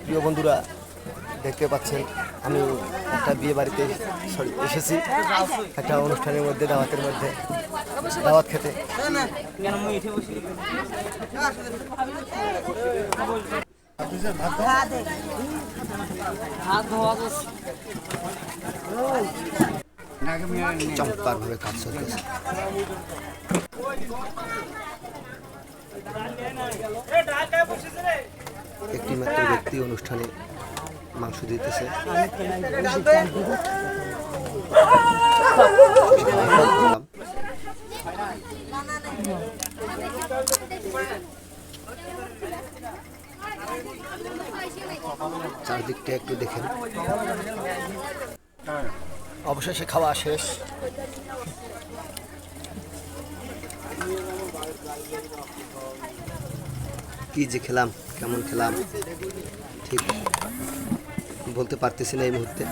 প্রিয় বন্ধুরা, দেখতে পাচ্ছেন আমি একটা বিয়ে বাড়িতে এসেছি, একটা অনুষ্ঠানের মধ্যে, দাওয়াতের মধ্যে, দাওয়াত খেতে। চমৎকার ভাবে কাজ চলতেছে। একটি মাত্র ব্যক্তি অনুষ্ঠানে মাংস দিতেছে। চারদিকটা একটু দেখেন। অবশেষে খাওয়া শেষ। কি যে খেলাম, কেমন খেলাম ঠিক বলতে পারতেছি না এই মুহূর্তে।